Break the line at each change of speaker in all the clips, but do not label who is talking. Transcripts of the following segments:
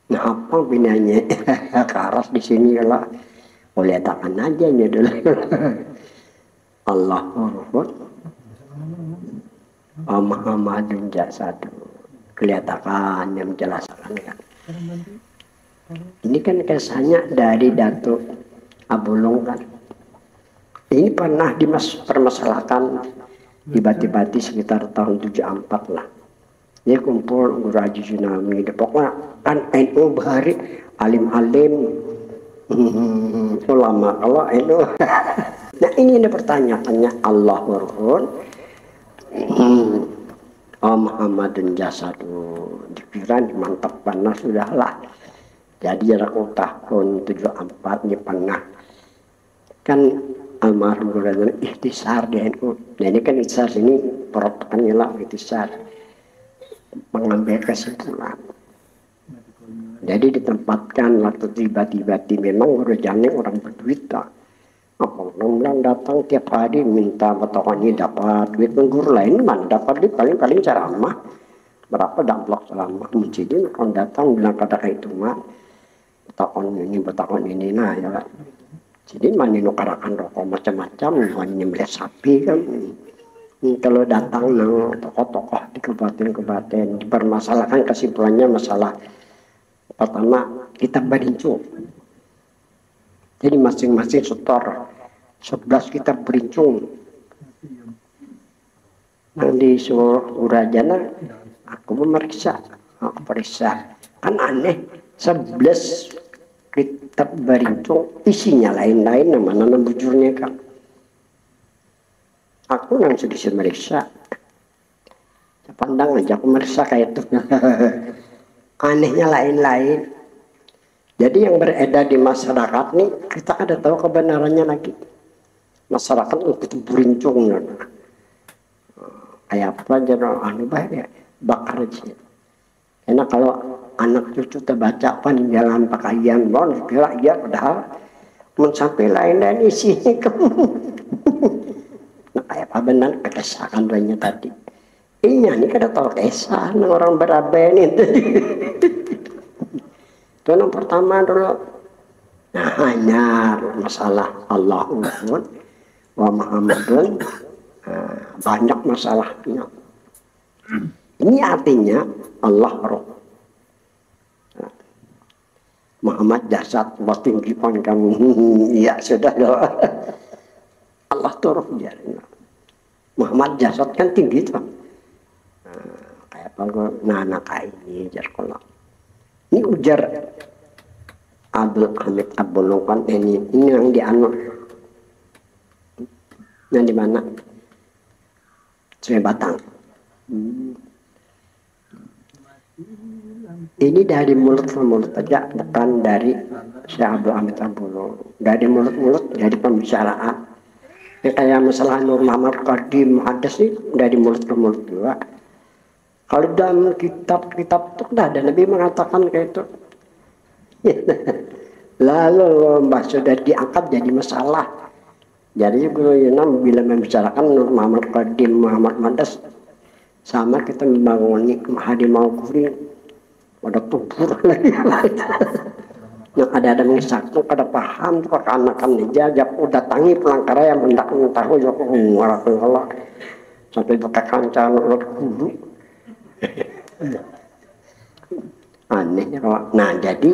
Nah apa binanya karas di sini lah. Boleh takkan aja nih dulu. Allah Muhammadun jasadu. Kelihatan yang menjelaskan kan. Ini kan kesannya dari Datuk Abulung kan. Ini pernah dipermasalahkan di Bati-Bati sekitar tahun 74 lah. Dia kumpul Guru Haji Tsunami. Pokoknya kan NU bahari alim-alim ulama kalau NU. Nah ini ada pertanyaannya Allah warhun Muhammadun jasadu. Dikira mantap panas sudahlah. Jadi jarak tahun 74 ini pernah kan almarhum Guru ikhtisar di NU. Nah ini kan ikhtisar ini perotokannya lah ikhtisar mengambil kesimpulan. Jadi ditempatkan waktu tiba-tiba memang Guru Jani orang berduit tak. Apa orang datang tiap hari minta potongannya dapat duit, guru lain mana dapat duit paling ceramah berapa damplok selama menjadi orang datang bilang kata itu mah tahun ini nah ya. Jadi mani nukarakan rokok macam-macam, mani nyembelih sapi kan. Kalau datang tokoh-tokoh di kabupaten dipermasalahkan kesimpulannya masalah pertama kita berincung. Jadi masing-masing setor 11 kita berincung. Yang di Surajana aku memeriksa, aku periksa. Kan aneh 11 kitab berincung isinya lain-lain nama bujurnya kan. Aku nang sedikit meriksa. Pandang aja aku meriksa kayak itu. Anehnya lain-lain. Jadi yang beredar di masyarakat nih kita ada tahu kebenarannya lagi. Masyarakat itu berincung. Kayak apa aja anu bahaya bakar aja. Karena kalau anak cucu terbaca panjangan pakaian bon kira iya padahal sampai lain-lain isinya kamu. Nah kayak apa benar kekesakan lainnya tadi. Iya ini kada tahu kesah orang beraben itu. Itu yang pertama dulu. Nah hanya masalah Allahumma wa Muhammadun banyak masalahnya. Ini artinya Allah roh. Muhammad jasad buat tinggi pon kamu. Iya sudah loh. Allah tuh roh dia. Muhammad jasad kan tinggi tuh. Kayak apa anak ini jar kolak. Ini ujar Abdul Hamid Abulung kan ini yang di anu. Yang di mana? Sungai Batang. Ini dari mulut ke mulut aja, bukan dari Syekh Abdul Hamid Abulung. Dari mulut-mulut, dari pembicaraan. Ini kayak masalah Nur Muhammad Qadim Muhaddas sih dari mulut ke mulut juga. Kalau dalam kitab-kitab itu ada Nabi mengatakan kayak itu. Lalu sudah diangkat jadi masalah. Jadi Guru Yunam bila membicarakan Nur Muhammad Qadim Muhammad Muhaddas sama kita membangun Mahadi Mauquri pada tubur lagi. Nah ada mengisahkan kada paham tuh anak-anak aja udah tangi pelangkara yang hendak tahu joko Allah sampai pakai kancan ulat kudu. Anehnya kalau nah jadi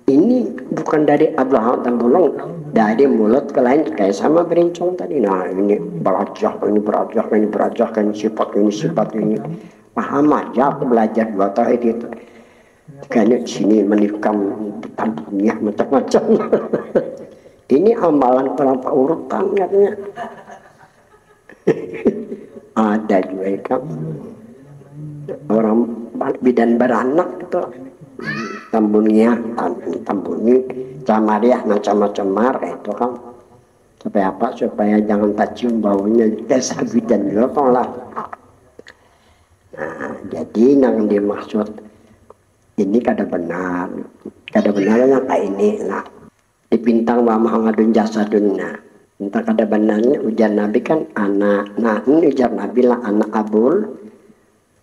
ini bukan dari Abdul Hamid Abulung dari mulut ke lain kayak sama berincong tadi. Nah ini berajah ini sifat ini paham aja aku belajar 2 tahun itu karena sini menikam tampungnya macam-macam. Ini amalan terlampau urutan katanya. Ada juga kan orang bidan beranak itu tambungi camariah macam-macam itu kan supaya apa supaya jangan cium baunya dasar bidan juga lah. Nah jadi yang dimaksud ini kada benar yang kayak ini lah dipintang wa Muhammadun jasadun. Nah entah kada benarnya ujar Nabi kan anak. Nah ini ujar Nabi lah anak Abul.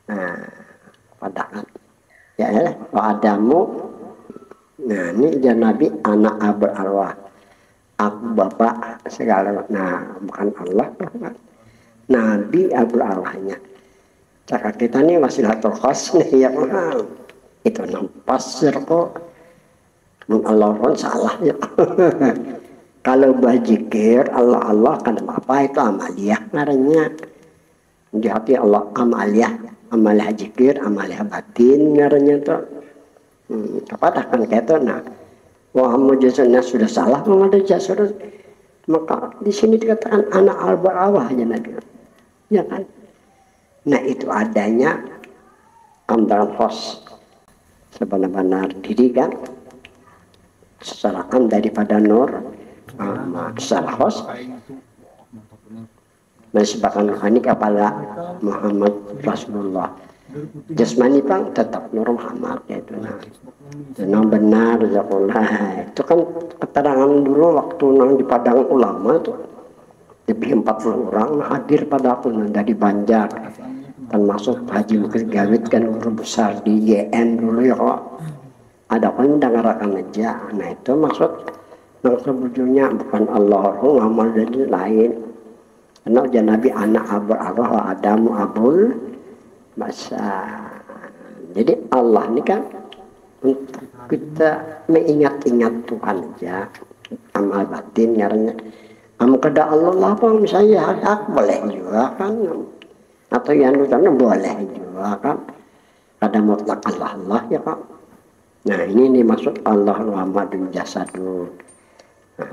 Nah padahal ya wa Adamu Nah ini dia Nabi anak abul arwah, aku bapak segala. Nah bukan Allah, Nabi abul arwahnya. Cakap kita nih wasilatul khas nih ya kan. Itu nampasir kok. Allah pun salah ya. Kalau bajikir Allah Allah kan apa itu amaliyah ngarannya. Di hati Allah amaliyah jikir, amaliyah batin ngarannya tuh. Kepada kan gitu. Nah Muhammad jasanya sudah salah Muhammad jasanya, maka di sini dikatakan anak al-barawah aja Nabi, ya kan. Nah itu adanya amdalan khos sebenar-benar diri kan secara daripada nur secara khos menisbahkan rohani kepada Muhammad Rasulullah. Jasmani pang tetap Nur Muhammad yaitu nah benar zakullah. Itu kan keterangan dulu waktu nang di Padang Ulama tuh lebih 40 orang hadir pada aku dari Banjar, termasuk Haji Bukit Gawit kan guru besar di YN dulu ya kok. Ada pun dengarkan aja. Nah itu maksud nang sebujurnya bukan Allah ngamal dari lain. Karena Nabi anak abul arwah wa Adamu abul masa. Jadi Allah ini kan untuk kita mengingat-ingat Tuhan aja, amal batin nyaranya. Amal kepada Allah apa misalnya hak boleh juga kan, atau yang sana boleh juga kan. Kada mutlak Allah ya kan. Nah ini maksud Allah Muhammadun jasadun. Nah,